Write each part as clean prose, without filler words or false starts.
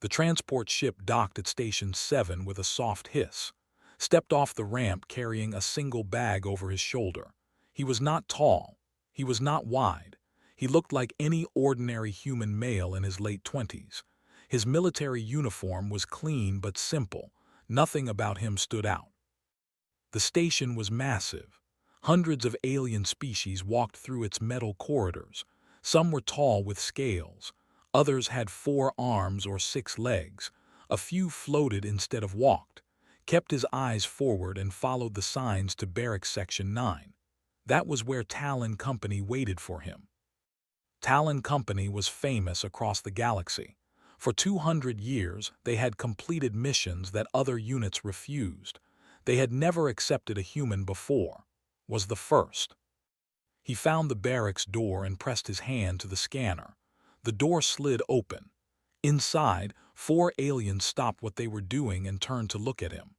The transport ship docked at Station 7 with a soft hiss, stepped off the ramp carrying a single bag over his shoulder. He was not tall. He was not wide. He looked like any ordinary human male in his late 20s. His military uniform was clean but simple. Nothing about him stood out. The station was massive. Hundreds of alien species walked through its metal corridors. Some were tall with scales. Others had 4 arms or 6 legs. A few floated instead of walked, kept his eyes forward and followed the signs to Barracks Section 9. That was where Talon Company waited for him. Talon Company was famous across the galaxy. For 200 years, they had completed missions that other units refused. They had never accepted a human before. Was the first. He found the barracks door and pressed his hand to the scanner. The door slid open. Inside, 4 aliens stopped what they were doing and turned to look at him.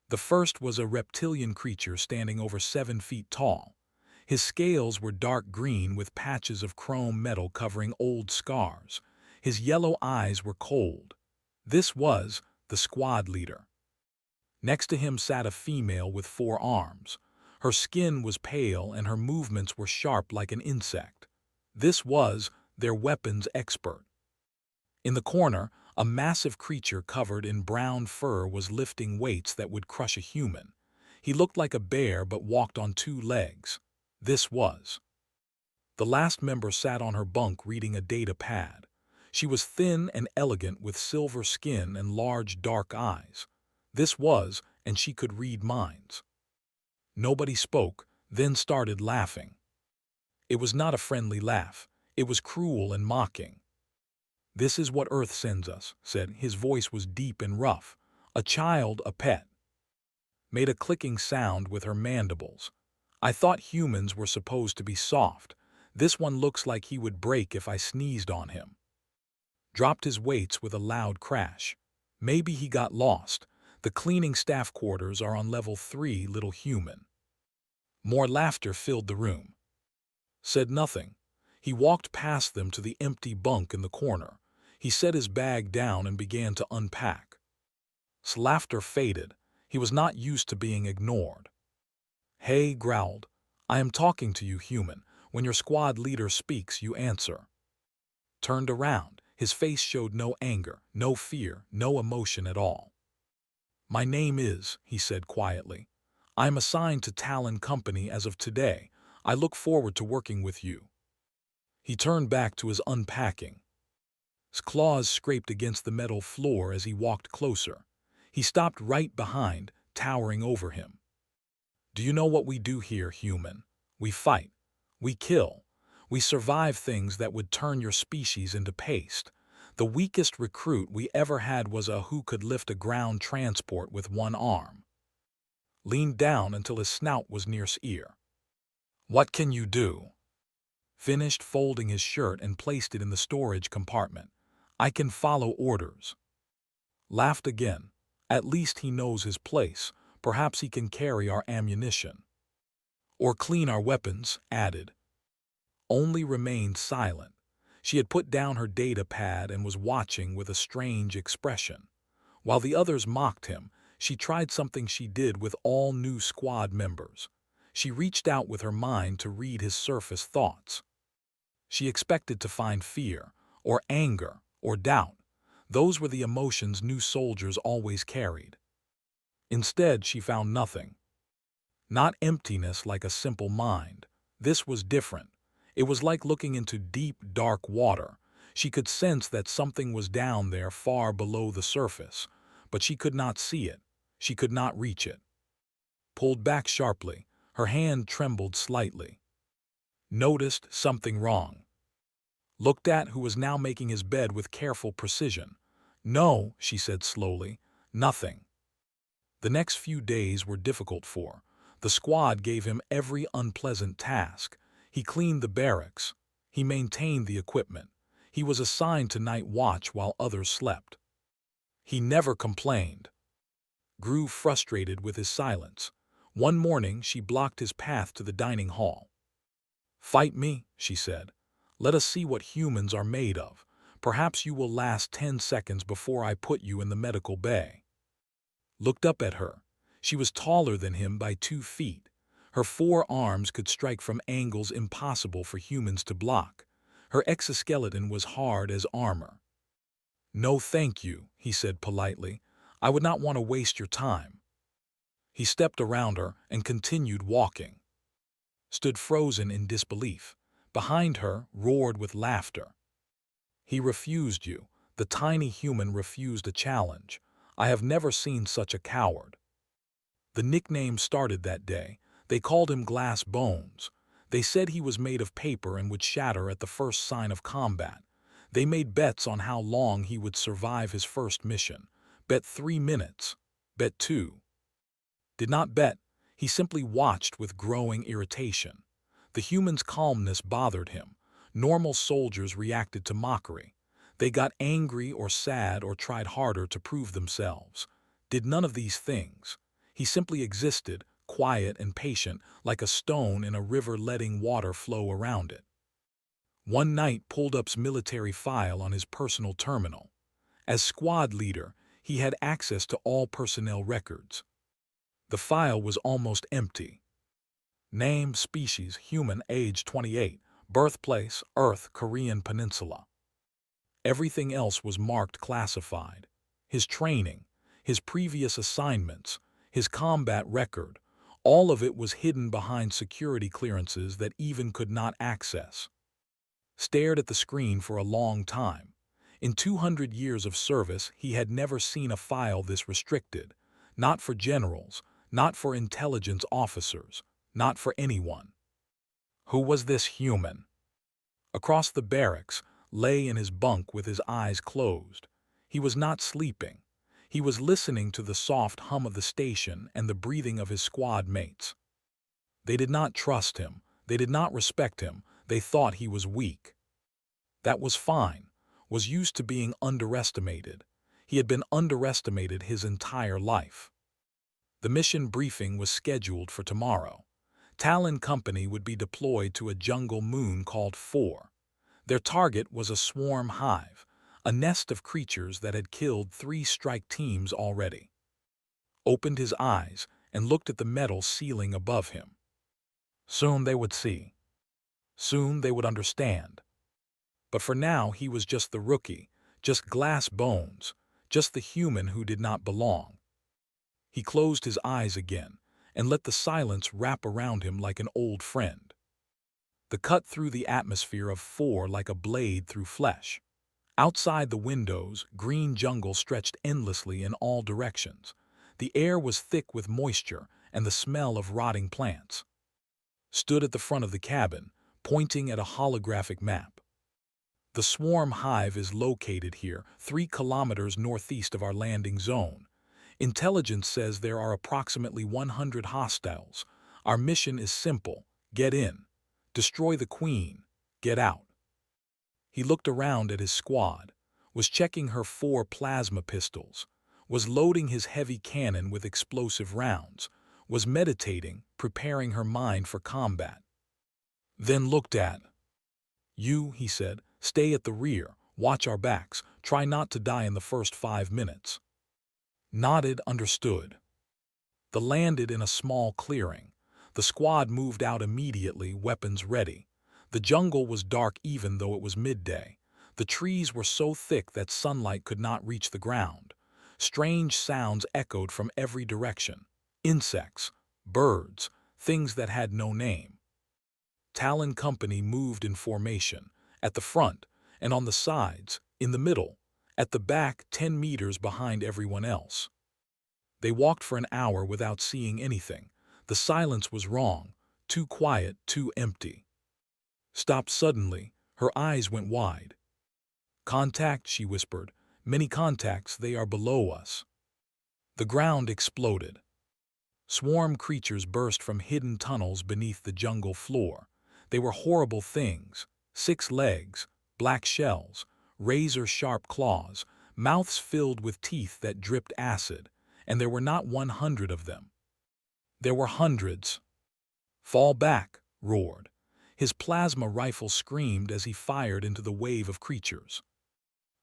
The first was a reptilian creature standing over 7 feet tall. His scales were dark green with patches of chrome metal covering old scars. His yellow eyes were cold. This was the squad leader. Next to him sat a female with 4 arms. Her skin was pale and her movements were sharp like an insect. This was their weapons expert. In the corner, a massive creature covered in brown fur was lifting weights that would crush a human. He looked like a bear but walked on 2 legs. This was. The last member sat on her bunk reading a data pad. She was thin and elegant with silver skin and large dark eyes. This was, and she could read minds. Nobody spoke, then started laughing. It was not a friendly laugh. It was cruel and mocking. "This is what Earth sends us," said. His voice was deep and rough. "A child, a pet." Made a clicking sound with her mandibles. "I thought humans were supposed to be soft. This one looks like he would break if I sneezed on him." Dropped his weights with a loud crash. Maybe he got lost. The cleaning staff quarters are on level 3, little human. More laughter filled the room. Said nothing. He walked past them to the empty bunk in the corner. He set his bag down and began to unpack. Laughter faded. He was not used to being ignored. "Hey," growled. "I am talking to you, human. When your squad leader speaks, you answer." Turned around. His face showed no anger, no fear, no emotion at all. "My name is," he said quietly. "I am assigned to Talon Company as of today. I look forward to working with you." He turned back to his unpacking. His claws scraped against the metal floor as he walked closer. He stopped right behind, towering over him. "Do you know what we do here, human? We fight. We kill. We survive things that would turn your species into paste. The weakest recruit we ever had was a who could lift a ground transport with 1 arm." Leaned down until his snout was near his ear. "What can you do?" Finished folding his shirt and placed it in the storage compartment. "I can follow orders." Laughed again. "At least he knows his place. Perhaps he can carry our ammunition." "Or clean our weapons," added. Only remained silent. She had put down her data pad and was watching with a strange expression. While the others mocked him, she tried something she did with all new squad members. She reached out with her mind to read his surface thoughts. She expected to find fear, or anger, or doubt. Those were the emotions new soldiers always carried. Instead, she found nothing. Not emptiness like a simple mind. This was different. It was like looking into deep, dark water. She could sense that something was down there far below the surface, but she could not see it. She could not reach it. Pulled back sharply, her hand trembled slightly. Noticed something wrong. Looked at who was now making his bed with careful precision. "No," she said slowly, "nothing." The next few days were difficult for. The squad gave him every unpleasant task. He cleaned the barracks. He maintained the equipment. He was assigned to night watch while others slept. He never complained. Grew frustrated with his silence. One morning she blocked his path to the dining hall. "Fight me," she said. "Let us see what humans are made of. Perhaps you will last 10 seconds before I put you in the medical bay." Looked up at her. She was taller than him by 2 feet. Her 4 arms could strike from angles impossible for humans to block. Her exoskeleton was hard as armor. "No, thank you," he said politely. "I would not want to waste your time." He stepped around her and continued walking. Stood frozen in disbelief. Behind her, roared with laughter. "He refused you." The tiny human refused a challenge. "I have never seen such a coward." The nickname started that day. They called him Glass Bones. They said he was made of paper and would shatter at the first sign of combat. They made bets on how long he would survive his first mission. Bet 3 minutes. Bet 2. Did not bet. He simply watched with growing irritation. The human's calmness bothered him. Normal soldiers reacted to mockery. They got angry or sad or tried harder to prove themselves. Did none of these things. He simply existed, quiet and patient, like a stone in a river letting water flow around it. One night pulled up's military file on his personal terminal. As squad leader, he had access to all personnel records. The file was almost empty. Name, species, human, age 28, birthplace, Earth, Korean Peninsula. Everything else was marked classified. His training, his previous assignments, his combat record, all of it was hidden behind security clearances that even could not access. Stared at the screen for a long time. In 200 years of service, he had never seen a file this restricted. Not for generals, not for intelligence officers, not for anyone. Who was this human? Across the barracks, lay in his bunk with his eyes closed. He was not sleeping. He was listening to the soft hum of the station and the breathing of his squad mates. They did not trust him. They did not respect him. They thought he was weak. That was fine. Was used to being underestimated. He had been underestimated his entire life. The mission briefing was scheduled for tomorrow. Talon Company would be deployed to a jungle moon called 4. Their target was a swarm hive, a nest of creatures that had killed 3 strike teams already. Opened his eyes and looked at the metal ceiling above him. Soon they would see. Soon they would understand. But for now he was just the rookie, just Glass Bones, just the human who did not belong. He closed his eyes again and let the silence wrap around him like an old friend. The cut through the atmosphere of 4 like a blade through flesh. Outside the windows, green jungle stretched endlessly in all directions. The air was thick with moisture and the smell of rotting plants. Stood at the front of the cabin, pointing at a holographic map. The swarm hive is located here, 3 kilometers northeast of our landing zone. Intelligence says there are approximately 100 hostiles. Our mission is simple: get in, destroy the queen, get out. He looked around at his squad, was checking her 4 plasma pistols, was loading his heavy cannon with explosive rounds, was meditating, preparing her mind for combat. Then looked at. "You," he said, "stay at the rear, watch our backs, try not to die in the first 5 minutes." Nodded, understood. They landed in a small clearing. The squad moved out immediately, weapons ready. The jungle was dark even though it was midday. The trees were so thick that sunlight could not reach the ground. Strange sounds echoed from every direction. Insects, birds, things that had no name. Talon Company moved in formation, at the front, and on the sides, in the middle, at the back 10 meters behind everyone else. They walked for an hour without seeing anything. The silence was wrong, too quiet, too empty. Stopped suddenly, her eyes went wide. "Contact," she whispered. "Many contacts, they are below us." The ground exploded. Swarm creatures burst from hidden tunnels beneath the jungle floor. They were horrible things: 6 legs, black shells, razor-sharp claws, mouths filled with teeth that dripped acid, and there were not 100 of them. There were hundreds. "Fall back," roared. His plasma rifle screamed as he fired into the wave of creatures.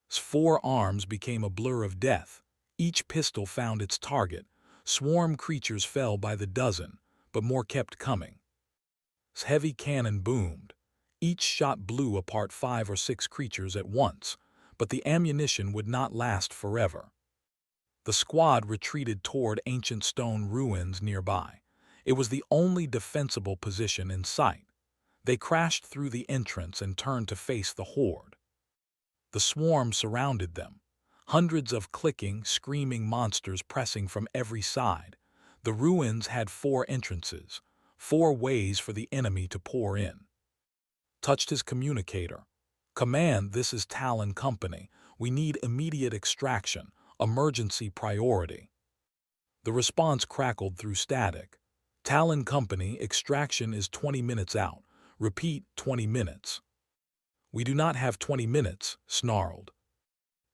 Four arms became a blur of death. Each pistol found its target. Swarm creatures fell by the dozen, but more kept coming. Heavy cannon boomed. Each shot blew apart 5 or 6 creatures at once, but the ammunition would not last forever. The squad retreated toward ancient stone ruins nearby. It was the only defensible position in sight. They crashed through the entrance and turned to face the horde. The swarm surrounded them. Hundreds of clicking, screaming monsters pressing from every side. The ruins had 4 entrances, 4 ways for the enemy to pour in. Touched his communicator. "Command, this is Talon Company. We need immediate extraction. Emergency priority." The response crackled through static. "Talon Company, extraction is 20 minutes out. Repeat, 20 minutes. "We do not have 20 minutes, snarled.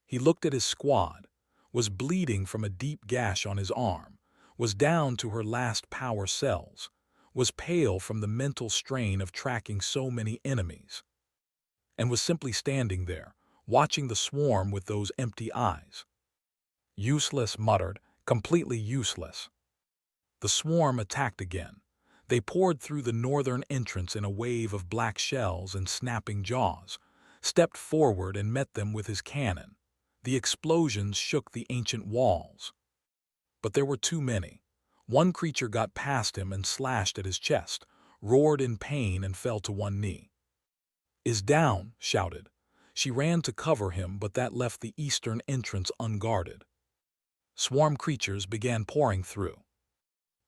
He looked at his squad, was bleeding from a deep gash on his arm, was down to her last power cells, was pale from the mental strain of tracking so many enemies, and was simply standing there, watching the swarm with those empty eyes. "Useless," muttered, "completely useless." The swarm attacked again. They poured through the northern entrance in a wave of black shells and snapping jaws, stepped forward and met them with his cannon. The explosions shook the ancient walls. But there were too many. One creature got past him and slashed at his chest, roared in pain and fell to one knee. "Is down," shouted. She ran to cover him, but that left the eastern entrance unguarded. Swarm creatures began pouring through.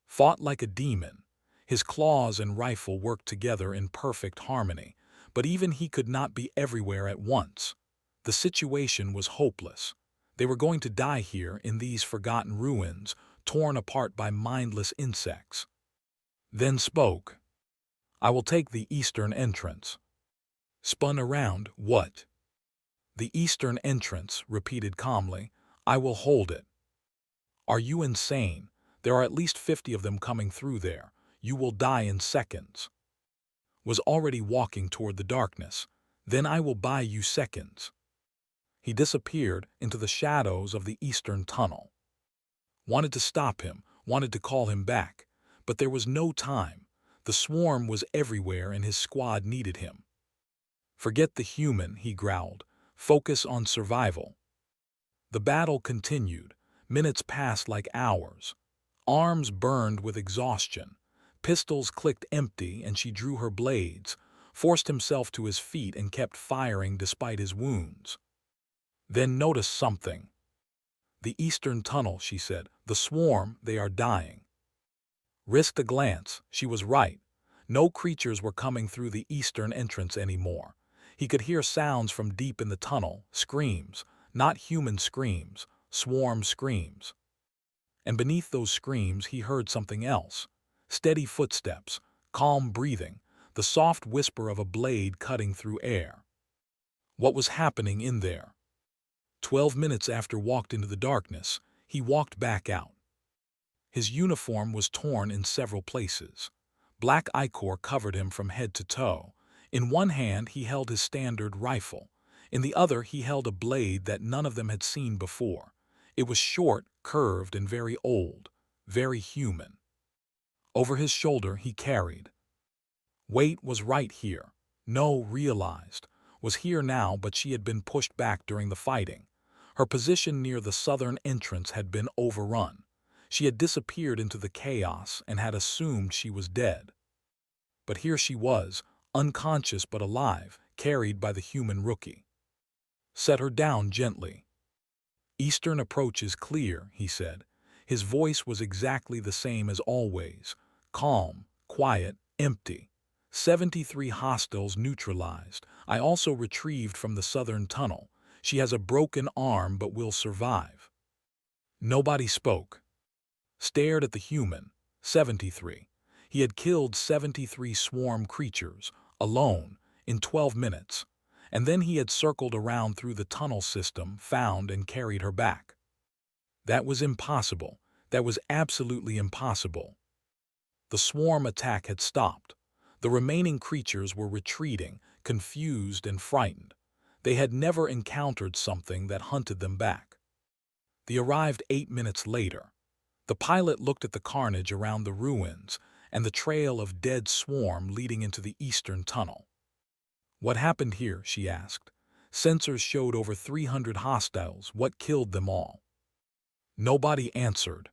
Fought like a demon. His claws and rifle worked together in perfect harmony, but even he could not be everywhere at once. The situation was hopeless. They were going to die here in these forgotten ruins, torn apart by mindless insects. Then spoke. "I will take the eastern entrance." Spun around. "What?" "The eastern entrance," repeated calmly. "I will hold it." "Are you insane? There are at least 50 of them coming through there. You will die in seconds." Was already walking toward the darkness. "Then I will buy you seconds." He disappeared into the shadows of the eastern tunnel. Wanted to stop him, wanted to call him back, but there was no time. The swarm was everywhere and his squad needed him. "Forget the human," he growled. "Focus on survival." The battle continued. Minutes passed like hours. Arms burned with exhaustion. Pistols clicked empty and she drew her blades, forced himself to his feet and kept firing despite his wounds. Then noticed something. "The eastern tunnel," she said. "The swarm, they are dying." Risked a glance. She was right. No creatures were coming through the eastern entrance anymore. He could hear sounds from deep in the tunnel, screams, not human screams, swarm screams. And beneath those screams he heard something else. Steady footsteps, calm breathing, the soft whisper of a blade cutting through air. What was happening in there? 12 minutes after walked into the darkness, he walked back out. His uniform was torn in several places. Black ichor covered him from head to toe. In one hand he held his standard rifle. In the other he held a blade that none of them had seen before. It was short, curved, and very old, very human. Over his shoulder he carried. Wait was right here. No, realized. Was here now, but she had been pushed back during the fighting. Her position near the southern entrance had been overrun. She had disappeared into the chaos and had assumed she was dead. But here she was, unconscious but alive, carried by the human rookie. Set her down gently. "Eastern approach is clear," he said. His voice was exactly the same as always, calm, quiet, empty. 73 hostiles neutralized. I also retrieved from the southern tunnel. She has a broken arm but will survive. Nobody spoke. Stared at the human. 73. He had killed 73 swarm creatures, alone, in 12 minutes. And then he had circled around through the tunnel system, found and carried her back. That was impossible. That was absolutely impossible. The swarm attack had stopped. The remaining creatures were retreating, confused and frightened. They had never encountered something that hunted them back. They arrived 8 minutes later. The pilot looked at the carnage around the ruins and the trail of dead swarm leading into the eastern tunnel. "What happened here?" she asked. "Sensors showed over 300 hostiles. What killed them all?" Nobody answered.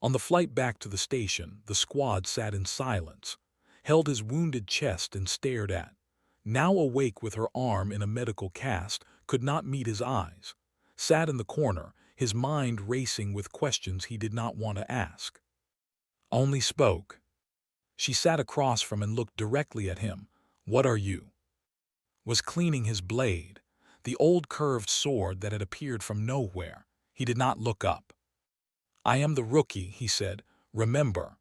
On the flight back to the station, the squad sat in silence, held his wounded chest and stared at. Now awake with her arm in a medical cast, could not meet his eyes. Sat in the corner, his mind racing with questions he did not want to ask. Only spoke. She sat across from and looked directly at him. "What are you?" Was cleaning his blade, the old curved sword that had appeared from nowhere. He did not look up. "I am the rookie," he said. "Remember."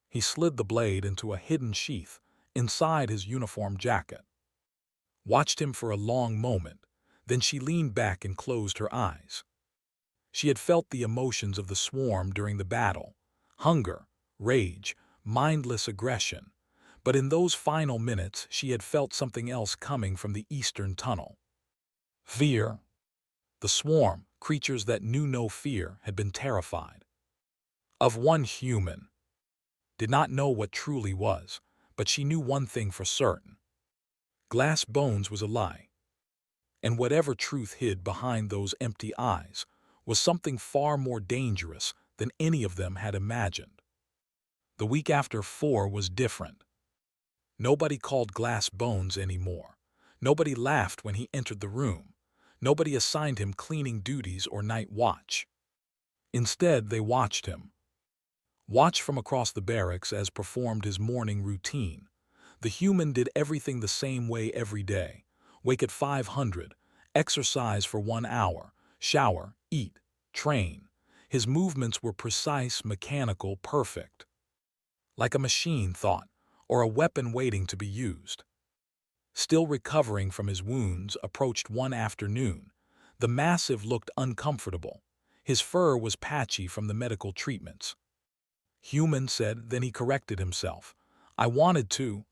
He slid the blade into a hidden sheath inside his uniform jacket. Watched him for a long moment, then she leaned back and closed her eyes. She had felt the emotions of the swarm during the battle: hunger, rage, mindless aggression. But in those final minutes she had felt something else coming from the eastern tunnel. Fear. The swarm, creatures that knew no fear, had been terrified. Of one human. Did not know what truly was, but she knew one thing for certain. Glass bones was a lie. And whatever truth hid behind those empty eyes was something far more dangerous than any of them had imagined. The week after 4 was different. Nobody called glass bones anymore. Nobody laughed when he entered the room. Nobody assigned him cleaning duties or night watch. Instead, they watched him. Watched from across the barracks as performed his morning routine. The human did everything the same way every day. Wake at 500, exercise for 1 hour, shower, eat, train. His movements were precise, mechanical, perfect. Like a machine thought, or a weapon waiting to be used. Still recovering from his wounds, approached one afternoon. The massive looked uncomfortable. His fur was patchy from the medical treatments. "Human," said, then he corrected himself. "I wanted to,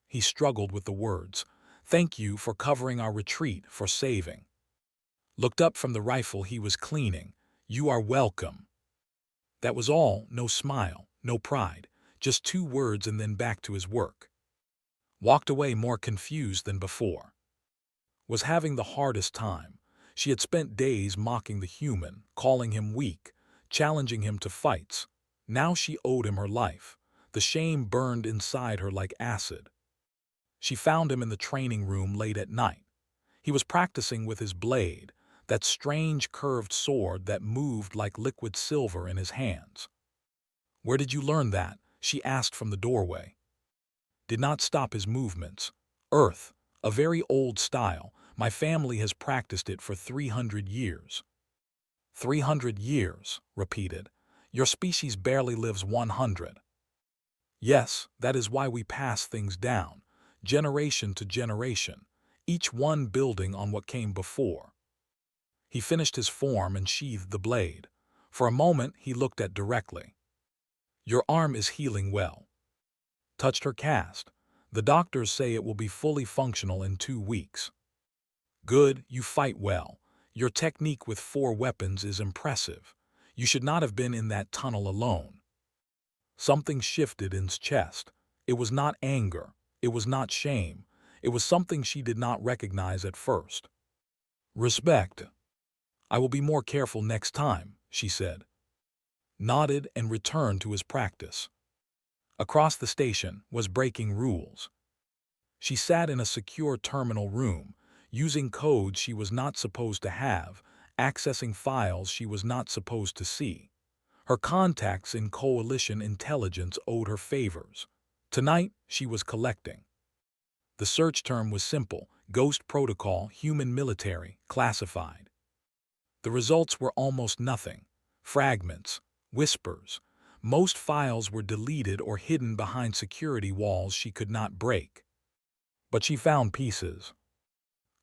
he struggled with the words. "Thank you for covering our retreat, for saving." Looked up from the rifle he was cleaning. "You are welcome." That was all, no smile, no pride, just 2 words and then back to his work. Walked away more confused than before. Was having the hardest time. She had spent days mocking the human, calling him weak, challenging him to fights. Now she owed him her life. The shame burned inside her like acid. She found him in the training room late at night. He was practicing with his blade, that strange curved sword that moved like liquid silver in his hands. "Where did you learn that?" she asked from the doorway. Did not stop his movements. "Earth, a very old style. My family has practiced it for 300 years. 300 years, repeated. Your species barely lives 100. Yes, that is why we pass things down, generation to generation, each one building on what came before. He finished his form and sheathed the blade. For a moment he looked at directly. Your arm is healing well. Touched her cast. The doctors say it will be fully functional in 2 weeks. Good, you fight well. Your technique with 4 weapons is impressive. You should not have been in that tunnel alone. Something shifted in his chest. It was not anger. It was not shame. It was something she did not recognize at first. Respect. I will be more careful next time, she said. Nodded and returned to his practice. Across the station was breaking rules. She sat in a secure terminal room, using codes she was not supposed to have, accessing files she was not supposed to see. Her contacts in coalition intelligence owed her favors. Tonight, she was collecting. The search term was simple: Ghost Protocol, Human Military, Classified. The results were almost nothing. Fragments, whispers. Most files were deleted or hidden behind security walls she could not break. But she found pieces.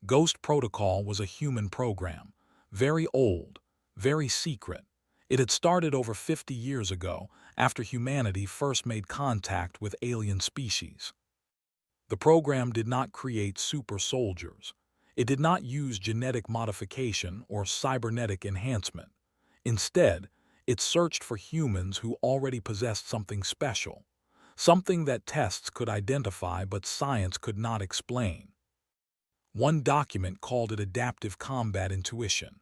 Ghost Protocol was a human program, very old, very secret. It had started over 50 years ago, after humanity first made contact with alien species. The program did not create super soldiers. It did not use genetic modification or cybernetic enhancement. Instead, it searched for humans who already possessed something special, something that tests could identify but science could not explain. One document called it adaptive combat intuition.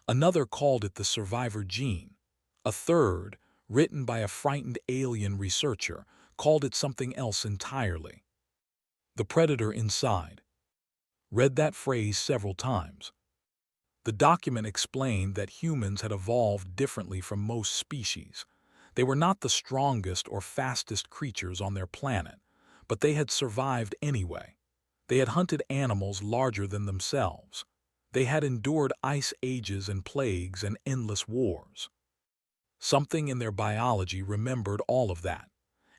Another called it the survivor gene. A third, written by a frightened alien researcher, called it something else entirely. The predator inside read that phrase several times. The document explained that humans had evolved differently from most species. They were not the strongest or fastest creatures on their planet, but they had survived anyway. They had hunted animals larger than themselves. They had endured ice ages and plagues and endless wars. Something in their biology remembered all of that,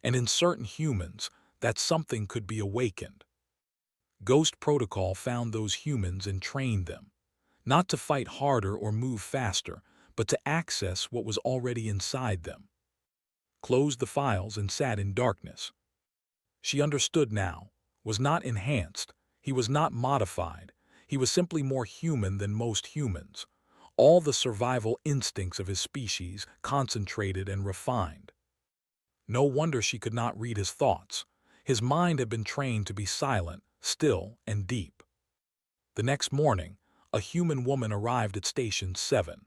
and in certain humans, that something could be awakened. Ghost Protocol found those humans and trained them, not to fight harder or move faster, but to access what was already inside them. Closed the files and sat in darkness. She understood now. Was not enhanced, he was not modified, he was simply more human than most humans. All the survival instincts of his species concentrated and refined. No wonder she could not read his thoughts. His mind had been trained to be silent, still, and deep. The next morning, a human woman arrived at Station 7.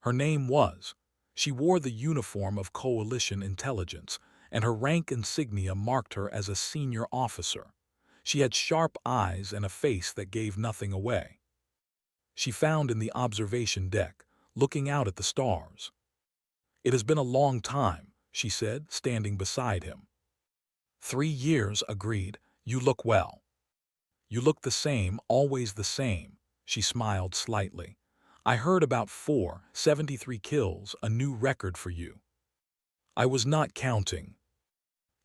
Her name was. She wore the uniform of Coalition Intelligence, and her rank insignia marked her as a senior officer. She had sharp eyes and a face that gave nothing away. She found in the observation deck, looking out at the stars. "It has been a long time," she said, standing beside him. "3 years," agreed. "You look well." "You look the same, always the same," she smiled slightly. "I heard about 473 kills, a new record for you." "I was not counting."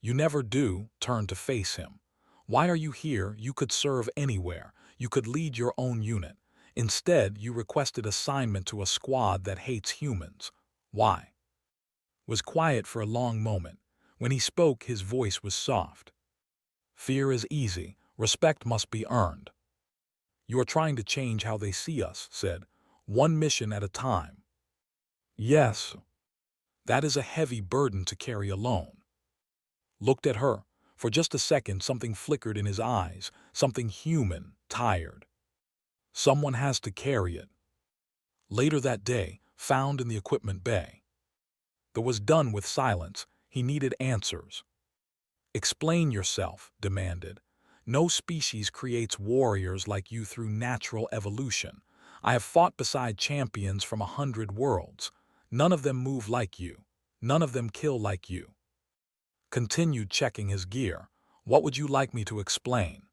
"You never do," turned to face him. "Why are you here? You could serve anywhere. You could lead your own unit. Instead, you requested assignment to a squad that hates humans. Why?" Was quiet for a long moment. When he spoke, his voice was soft. "Fear is easy. Respect must be earned." "You are trying to change how they see us," said. "One mission at a time." "Yes." "That is a heavy burden to carry alone." Looked at her. For just a second, something flickered in his eyes, something human, tired. "Someone has to carry it." Later that day, found in the equipment bay. That was done with silence. He needed answers. "Explain yourself," demanded. "No species creates warriors like you through natural evolution. I have fought beside champions from 100 worlds. None of them move like you. None of them kill like you." Continued checking his gear. "What would you like me to explain?"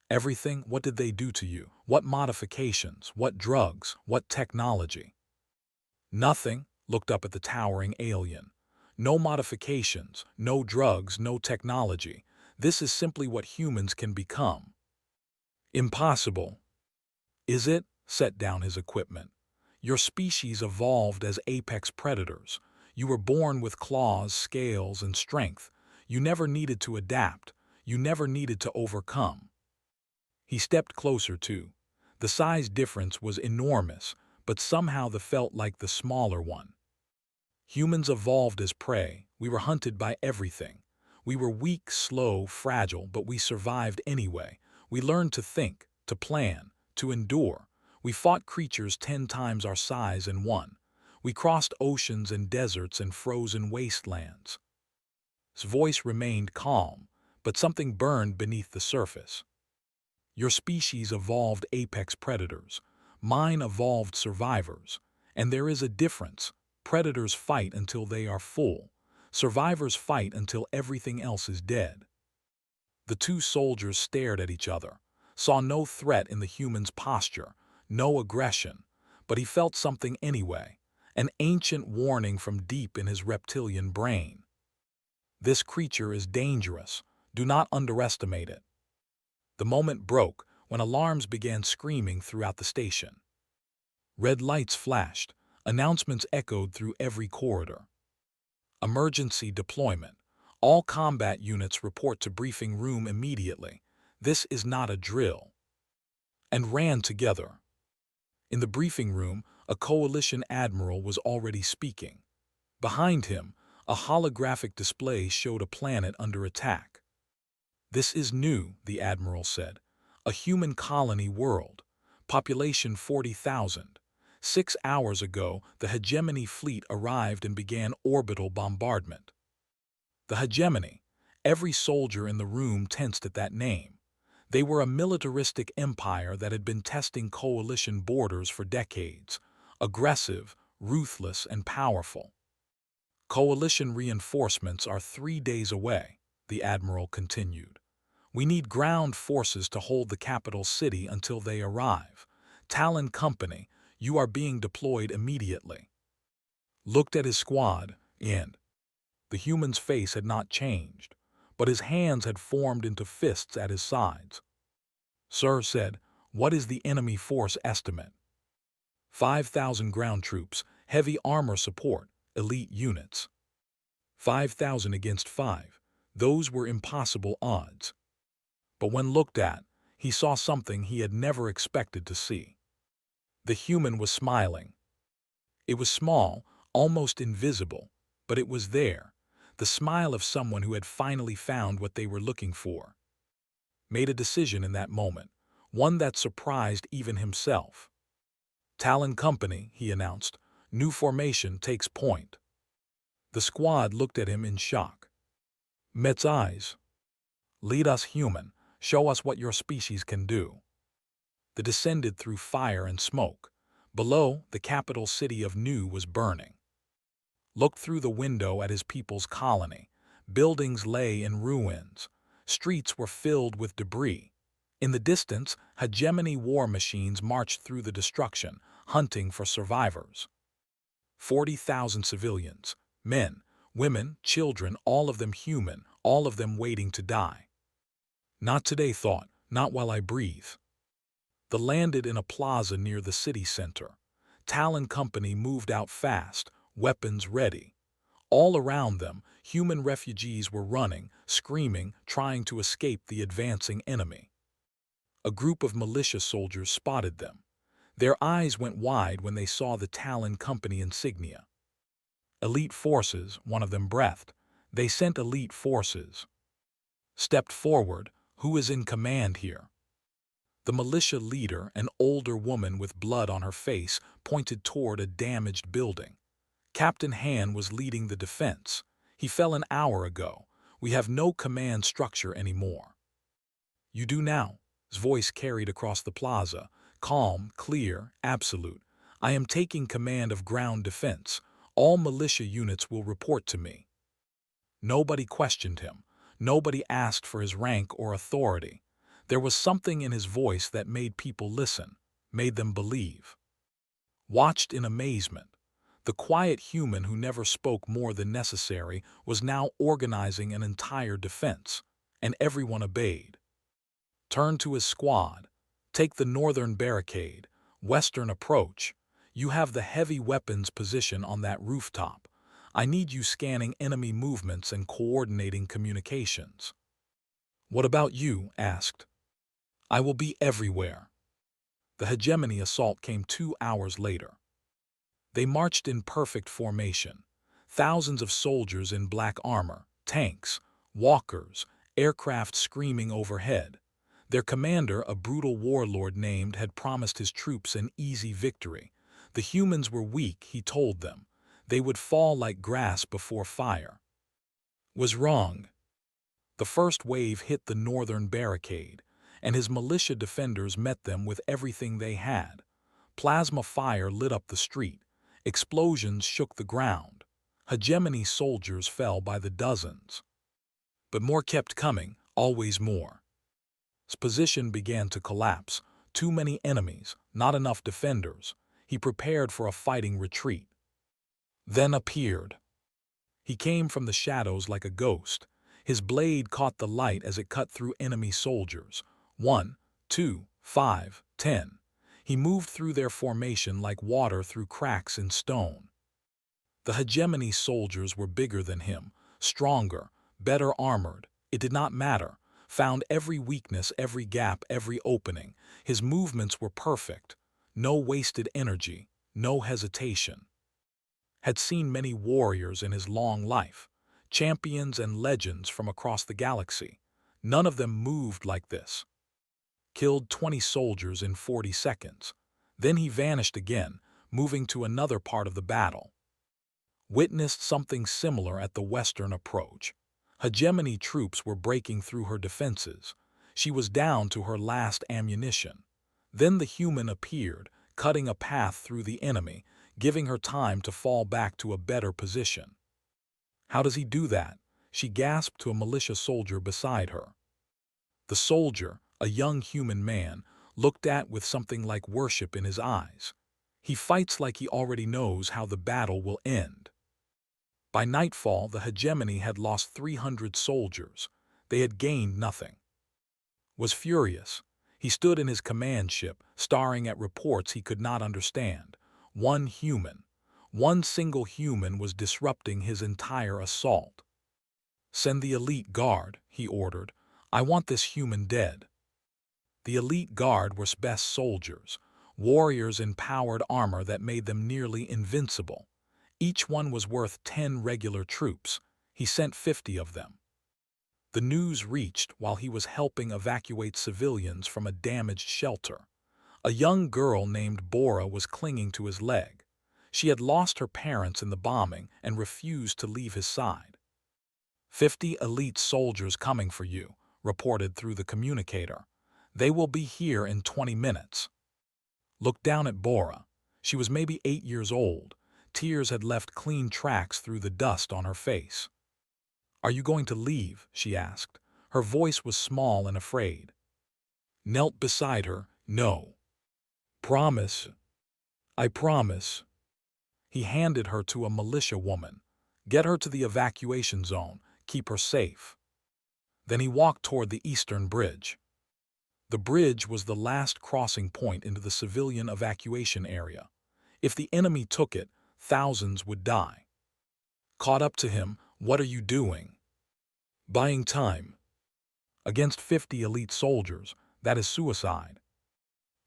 "Everything. What did they do to you? What modifications? What drugs? What technology?" "Nothing." Looked up at the towering alien. "No modifications, no drugs, no technology. This is simply what humans can become." "Impossible." "Is it?" Set down his equipment. "Your species evolved as apex predators. You were born with claws, scales, and strength. You never needed to adapt. You never needed to overcome." He stepped closer too. The size difference was enormous, but somehow the felt like the smaller one. "Humans evolved as prey. We were hunted by everything. We were weak, slow, fragile, but we survived anyway. We learned to think, to plan, to endure. We fought creatures 10 times our size and won. We crossed oceans and deserts and frozen wastelands." His voice remained calm, but something burned beneath the surface. "Your species evolved apex predators. Mine evolved survivors. And there is a difference. Predators fight until they are full. Survivors fight until everything else is dead." The two soldiers stared at each other, saw no threat in the human's posture, no aggression, but he felt something anyway, an ancient warning from deep in his reptilian brain. "This creature is dangerous. Do not underestimate it." The moment broke when alarms began screaming throughout the station. Red lights flashed. Announcements echoed through every corridor. "Emergency deployment. All combat units report to briefing room immediately. This is not a drill." and ran together. In the briefing room, a coalition admiral was already speaking. Behind him, a holographic display showed a planet under attack. "This is new," the admiral said. "A human colony world. Population 40,000. 6 hours ago, the Hegemony fleet arrived and began orbital bombardment." The Hegemony. Every soldier in the room tensed at that name. They were a militaristic empire that had been testing coalition borders for decades. Aggressive, ruthless, and powerful. "Coalition reinforcements are 3 days away," the admiral continued. "We need ground forces to hold the capital city until they arrive. Talon Company, you are being deployed immediately." Looked at his squad, and the human's face had not changed, but his hands had formed into fists at his sides. "Sir," said, "what is the enemy force estimate?" 5,000 ground troops, heavy armor support, elite units. 5,000 against 5. Those were impossible odds. But when looked at, he saw something he had never expected to see. The human was smiling. It was small, almost invisible, but it was there, the smile of someone who had finally found what they were looking for. Made a decision in that moment, one that surprised even himself. "Talon Company," he announced, "new formation takes point." The squad looked at him in shock. Met's eyes. "Lead us, human. Show us what your species can do." They descended through fire and smoke. Below, the capital city of Nu was burning. Looked through the window at his people's colony. Buildings lay in ruins. Streets were filled with debris. In the distance, Hegemony war machines marched through the destruction, hunting for survivors. 40,000 civilians, men, women, children, all of them human, all of them waiting to die. "Not today," thought, "not while I breathe." They landed in a plaza near the city center. Talon Company moved out fast, weapons ready. All around them, human refugees were running, screaming, trying to escape the advancing enemy. A group of militia soldiers spotted them. Their eyes went wide when they saw the Talon Company insignia. "Elite forces," one of them breathed. "They sent elite forces." Stepped forward. "Who is in command here?" The militia leader, an older woman with blood on her face, pointed toward a damaged building. "Captain Han was leading the defense. He fell an hour ago. We have no command structure anymore." "You do now." His voice carried across the plaza, calm, clear, absolute. "I am taking command of ground defense. All militia units will report to me." Nobody questioned him. Nobody asked for his rank or authority. There was something in his voice that made people listen, made them believe. Watched in amazement. The quiet human who never spoke more than necessary was now organizing an entire defense, and everyone obeyed. Turned to his squad. "Take the northern barricade, western approach. You have the heavy weapons position on that rooftop. I need you scanning enemy movements and coordinating communications." "What about you?" asked. "I will be everywhere." The Hegemony assault came 2 hours later. They marched in perfect formation. Thousands of soldiers in black armor, tanks, walkers, aircraft screaming overhead. Their commander, a brutal warlord named, had promised his troops an easy victory. The humans were weak, he told them. They would fall like grass before fire. Was wrong. The first wave hit the northern barricade, and his militia defenders met them with everything they had. Plasma fire lit up the street. Explosions shook the ground. Hegemony soldiers fell by the dozens. But more kept coming, always more. His position began to collapse. Too many enemies, not enough defenders. He prepared for a fighting retreat. Then appeared. He came from the shadows like a ghost. His blade caught the light as it cut through enemy soldiers. 1, 2, 5, 10. He moved through their formation like water through cracks in stone. The Hegemony soldiers were bigger than him, stronger, better armored. It did not matter. found every weakness, every gap, every opening. His movements were perfect. No wasted energy, no hesitation. Had seen many warriors in his long life, champions and legends from across the galaxy. None of them moved like this. Killed 20 soldiers in 40 seconds. Then he vanished again, moving to another part of the battle. Witnessed something similar at the western approach. Hegemony troops were breaking through her defenses. She was down to her last ammunition. Then the human appeared, cutting a path through the enemy, giving her time to fall back to a better position. How does he do that? She gasped to a militia soldier beside her. The soldier, a young human man, looked at with something like worship in his eyes. He fights like he already knows how the battle will end. By nightfall, the hegemony had lost 300 soldiers. They had gained nothing. Was furious. He stood in his command ship, staring at reports he could not understand. One single human was disrupting his entire assault. Send the elite guard, he ordered. I want this human dead. The elite guard were best soldiers, warriors in powered armor that made them nearly invincible. Each one was worth 10 regular troops. He sent 50 of them. The news reached while he was helping evacuate civilians from a damaged shelter. A young girl named Bora was clinging to his leg. She had lost her parents in the bombing and refused to leave his side. 50 elite soldiers coming for you, reported through the communicator. They will be here in 20 minutes. Looked down at Bora. She was maybe 8 years old. Tears had left clean tracks through the dust on her face. Are you going to leave? She asked. Her voice was small and afraid. Knelt beside her. No. Promise. I promise. He handed her to a militia woman. Get her to the evacuation zone. Keep her safe. Then he walked toward the eastern bridge. The bridge was the last crossing point into the civilian evacuation area. If the enemy took it, thousands would die. Caught up to him, what are you doing? Buying time. Against 50 elite soldiers, that is suicide.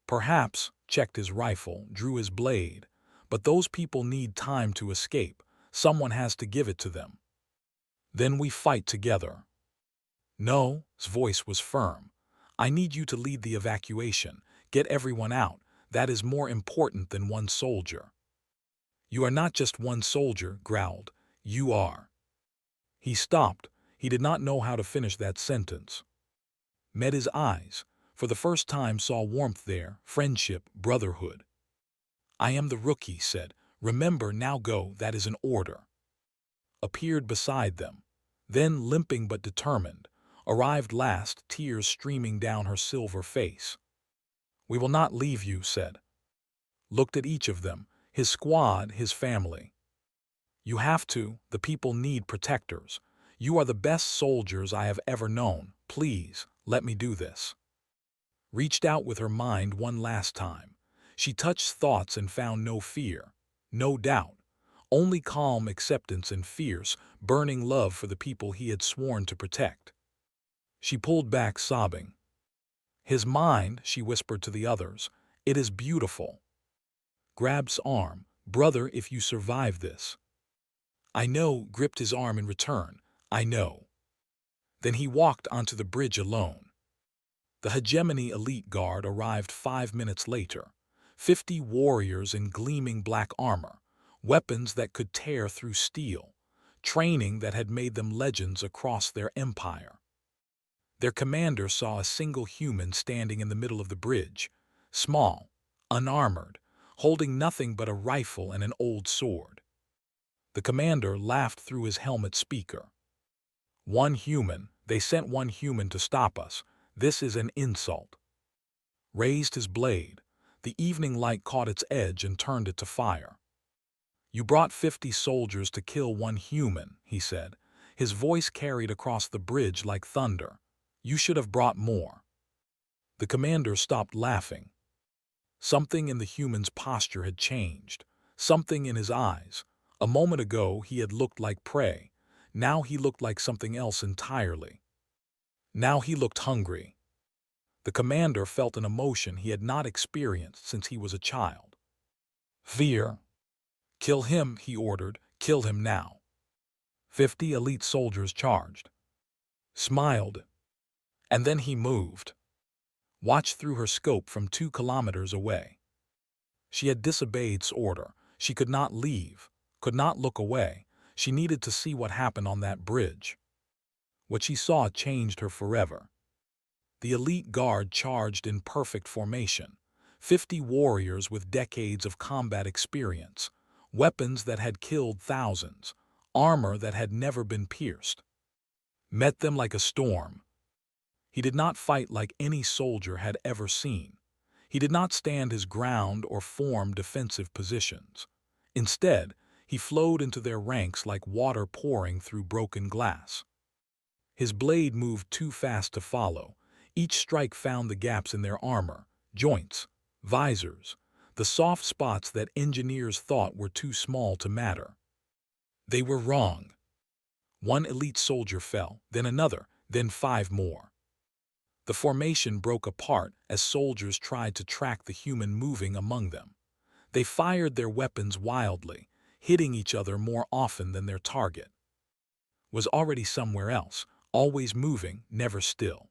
Perhaps, checked his rifle, drew his blade, but those people need time to escape. Someone has to give it to them. Then we fight together. No, his voice was firm. I need you to lead the evacuation. Get everyone out. That is more important than one soldier. You are not just one soldier, growled. You are. He stopped. He did not know how to finish that sentence. Met his eyes. For the first time saw warmth there, friendship, brotherhood. I am the rookie, said. Remember, now go, that is an order. Appeared beside them. Then, limping but determined, arrived last, tears streaming down her silver face. We will not leave you, said. Looked at each of them, his squad, his family. You have to, the people need protectors. You are the best soldiers I have ever known. Please, let me do this. Reached out with her mind one last time. She touched thoughts and found no fear, no doubt, only calm acceptance and fierce, burning love for the people he had sworn to protect. She pulled back, sobbing. His mind, she whispered to the others, it is beautiful. Grab's arm, brother, if you survive this. I know, gripped his arm in return, I know. Then he walked onto the bridge alone. The hegemony elite guard arrived 5 minutes later. 50 warriors in gleaming black armor, weapons that could tear through steel, training that had made them legends across their empire. Their commander saw a single human standing in the middle of the bridge, small, unarmored, holding nothing but a rifle and an old sword. The commander laughed through his helmet speaker. One human, they sent one human to stop us. This is an insult. Raised his blade. The evening light caught its edge and turned it to fire. You brought 50 soldiers to kill one human, he said. His voice carried across the bridge like thunder. You should have brought more. The commander stopped laughing. Something in the human's posture had changed. Something in his eyes. A moment ago he had looked like prey. Now he looked like something else entirely. Now he looked hungry. The commander felt an emotion he had not experienced since he was a child. Fear. Kill him, he ordered. Kill him now. 50 elite soldiers charged. Smiled. And then he moved. Watched through her scope from 2 kilometers away. She had disobeyed order. She could not leave, could not look away. She needed to see what happened on that bridge. What she saw changed her forever. The elite guard charged in perfect formation. 50 warriors with decades of combat experience, weapons that had killed thousands, armor that had never been pierced. Met them like a storm. He did not fight like any soldier had ever seen. He did not stand his ground or form defensive positions. Instead, he flowed into their ranks like water pouring through broken glass. His blade moved too fast to follow. Each strike found the gaps in their armor, joints, visors, the soft spots that engineers thought were too small to matter. They were wrong. 1 elite soldier fell, then another, then 5 more. The formation broke apart as soldiers tried to track the human moving among them. They fired their weapons wildly, hitting each other more often than their target was already somewhere else, always moving, never still.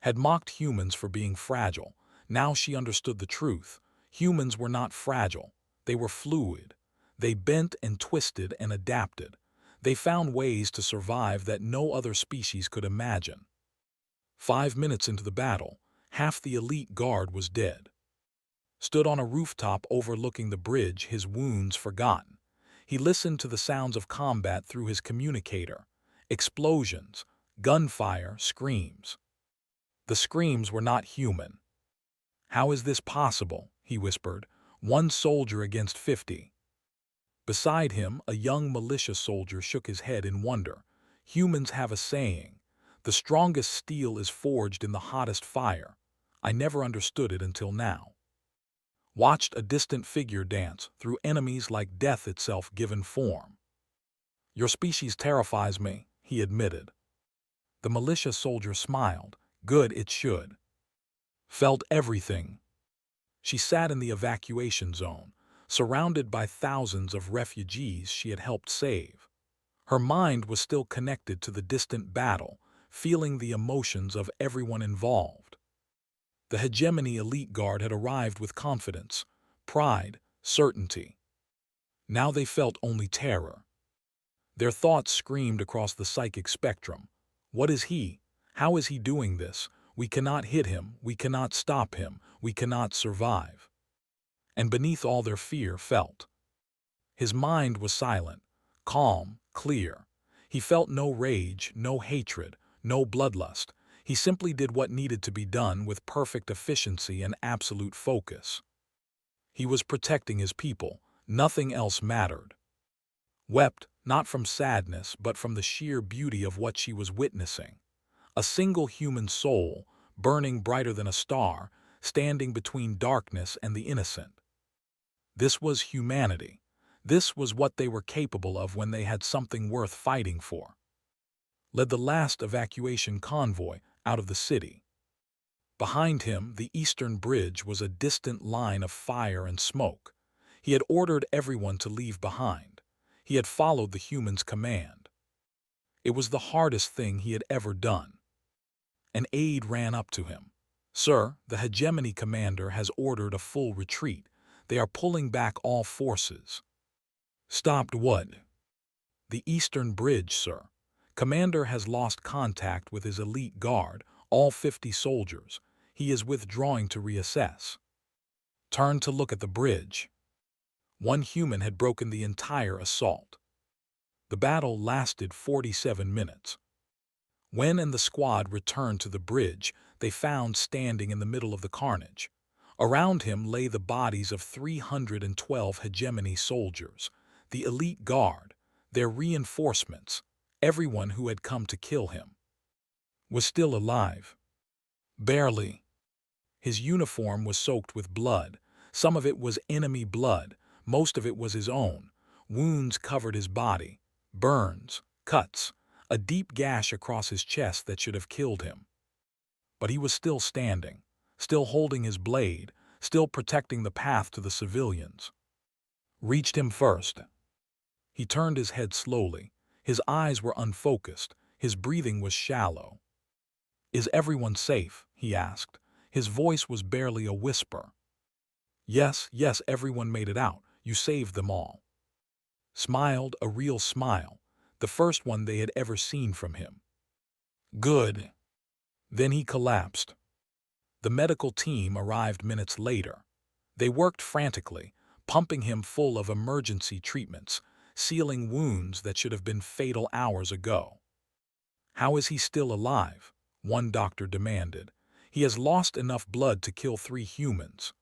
Had mocked humans for being fragile. Now she understood the truth. Humans were not fragile. They were fluid. They bent and twisted and adapted. They found ways to survive that no other species could imagine. 5 minutes into the battle, half the elite guard was dead. Stood on a rooftop overlooking the bridge, his wounds forgotten. He listened to the sounds of combat through his communicator. Explosions, gunfire, screams. The screams were not human. "How is this possible?" he whispered. 1 soldier against 50. Beside him, a young militia soldier shook his head in wonder. Humans have a saying, "The strongest steel is forged in the hottest fire." I never understood it until now. Watched a distant figure dance through enemies like death itself given form. "Your species terrifies me," he admitted. The militia soldier smiled. "Good, it should." Felt everything. She sat in the evacuation zone, surrounded by thousands of refugees she had helped save. Her mind was still connected to the distant battle, feeling the emotions of everyone involved. The hegemony elite guard had arrived with confidence, pride, certainty. Now they felt only terror. Their thoughts screamed across the psychic spectrum. What is he? How is he doing this? We cannot hit him. We cannot stop him. We cannot survive. And beneath all their fear felt. His mind was silent, calm, clear. He felt no rage, no hatred, no bloodlust. He simply did what needed to be done with perfect efficiency and absolute focus. He was protecting his people. Nothing else mattered. Wept, not from sadness, but from the sheer beauty of what she was witnessing. A single human soul, burning brighter than a star, standing between darkness and the innocent. This was humanity. This was what they were capable of when they had something worth fighting for. Led the last evacuation convoy out of the city. Behind him, the eastern bridge was a distant line of fire and smoke. He had ordered everyone to leave behind. He had followed the human's command. It was the hardest thing he had ever done. An aide ran up to him. "Sir, the hegemony commander has ordered a full retreat. They are pulling back all forces." "Stopped what?" "The eastern bridge, sir. Commander has lost contact with his elite guard, all 50 soldiers. He is withdrawing to reassess." Turned to look at the bridge. 1 human had broken the entire assault. The battle lasted 47 minutes. When and the squad returned to the bridge, they found standing in the middle of the carnage. Around him lay the bodies of 312 hegemony soldiers, the elite guard, their reinforcements, everyone who had come to kill him. Was still alive. Barely. His uniform was soaked with blood. Some of it was enemy blood, most of it was his own. Wounds covered his body. Burns, cuts, a deep gash across his chest that should have killed him. But he was still standing, still holding his blade, still protecting the path to the civilians. Reached him first. He turned his head slowly. His eyes were unfocused. His breathing was shallow. "Is everyone safe?" he asked. His voice was barely a whisper. "Yes, yes, everyone made it out. You saved them all." Smiled, a real smile, the first one they had ever seen from him. "Good." Then he collapsed. The medical team arrived minutes later. They worked frantically, pumping him full of emergency treatments, sealing wounds that should have been fatal hours ago. "How is he still alive?" one doctor demanded. "He has lost enough blood to kill 3 humans."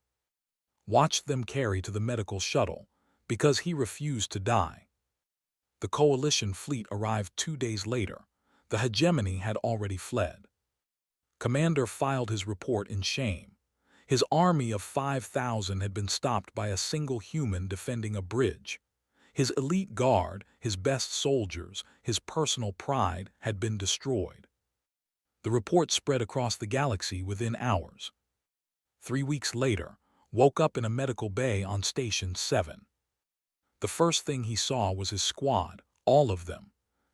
Watched them carry to the medical shuttle, because he refused to die. The coalition fleet arrived 2 days later. The hegemony had already fled. Commander filed his report in shame. His army of 5,000 had been stopped by a single human defending a bridge. His elite guard, his best soldiers, his personal pride had been destroyed. The report spread across the galaxy within hours. 3 weeks later, woke up in a medical bay on Station 7. The first thing he saw was his squad, all of them.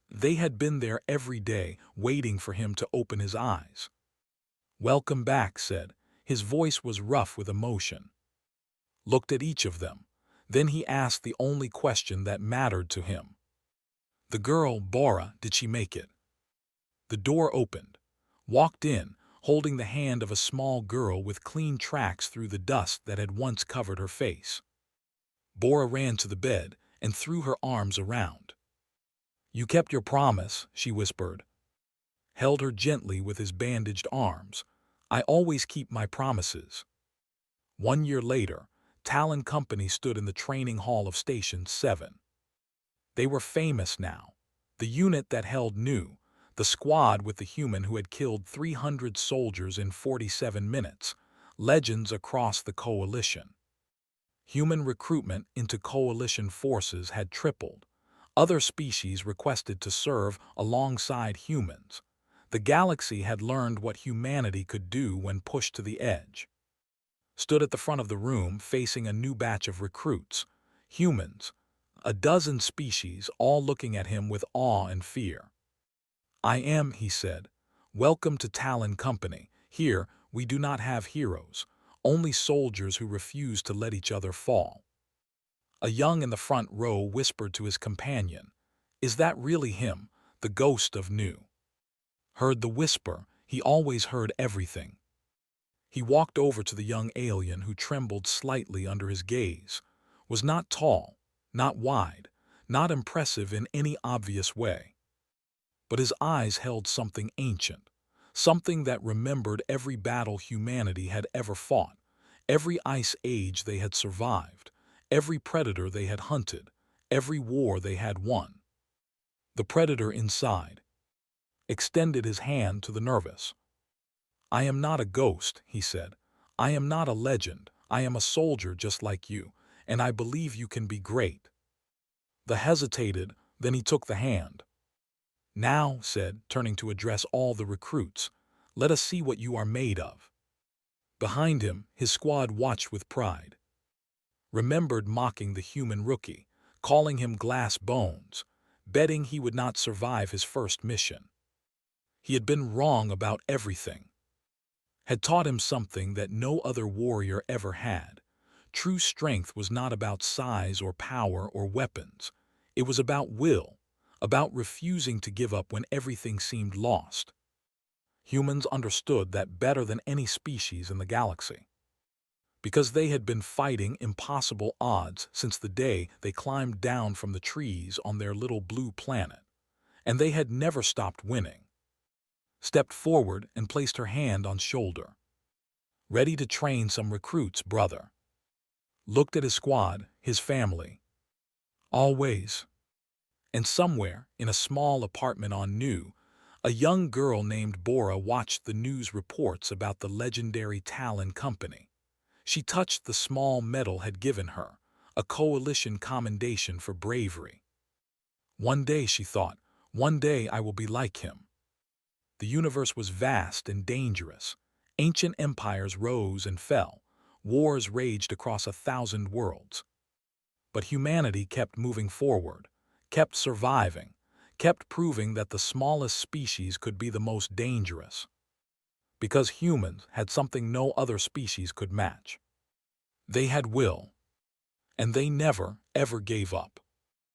They had been there every day, waiting for him to open his eyes. "Welcome back," said. His voice was rough with emotion. Looked at each of them. Then he asked the only question that mattered to him. "The girl, Bora, did she make it?" The door opened. Walked in, holding the hand of a small girl with clean tracks through the dust that had once covered her face. Bora ran to the bed and threw her arms around. "You kept your promise," she whispered. Held her gently with his bandaged arms. "I always keep my promises." 1 year later, Talon Company stood in the training hall of Station 7. They were famous now. The unit that held Nu, the squad with the human who had killed 300 soldiers in 47 minutes, legends across the coalition. Human recruitment into coalition forces had tripled. Other species requested to serve alongside humans. The galaxy had learned what humanity could do when pushed to the edge. Stood at the front of the room facing a new batch of recruits, humans, a dozen species, all looking at him with awe and fear. "I am," he said. "Welcome to Talon Company. Here, we do not have heroes, only soldiers who refuse to let each other fall." A young in the front row whispered to his companion, "Is that really him, the ghost of Nu?" Heard the whisper. He always heard everything. He walked over to the young alien who trembled slightly under his gaze. Was not tall, not wide, not impressive in any obvious way. But his eyes held something ancient, something that remembered every battle humanity had ever fought, every ice age they had survived, every predator they had hunted, every war they had won. The predator inside extended his hand to the nervous. "I am not a ghost," he said. "I am not a legend. I am a soldier just like you, and I believe you can be great." The hesitated, then he took the hand. "Now," said, turning to address all the recruits, "let us see what you are made of." Behind him, his squad watched with pride. Remembered mocking the human rookie, calling him glass bones, betting he would not survive his first mission. He had been wrong about everything. Had taught him something that no other warrior ever had. True strength was not about size or power or weapons. It was about will, about refusing to give up when everything seemed lost. Humans understood that better than any species in the galaxy. Because they had been fighting impossible odds since the day they climbed down from the trees on their little blue planet. And they had never stopped winning. Stepped forward and placed her hand on shoulder. "Ready to train some recruits, brother." Looked at his squad, his family. "Always." And somewhere, in a small apartment on Nu, a young girl named Bora watched the news reports about the legendary Talon Company. She touched the small medal had given her, a coalition commendation for bravery. One day, she thought, One day I will be like him. The universe was vast and dangerous. Ancient empires rose and fell. Wars raged across 1,000 worlds. But humanity kept moving forward, kept surviving, kept proving that the smallest species could be the most dangerous. Because humans had something no other species could match. They had will, and they never, ever gave up.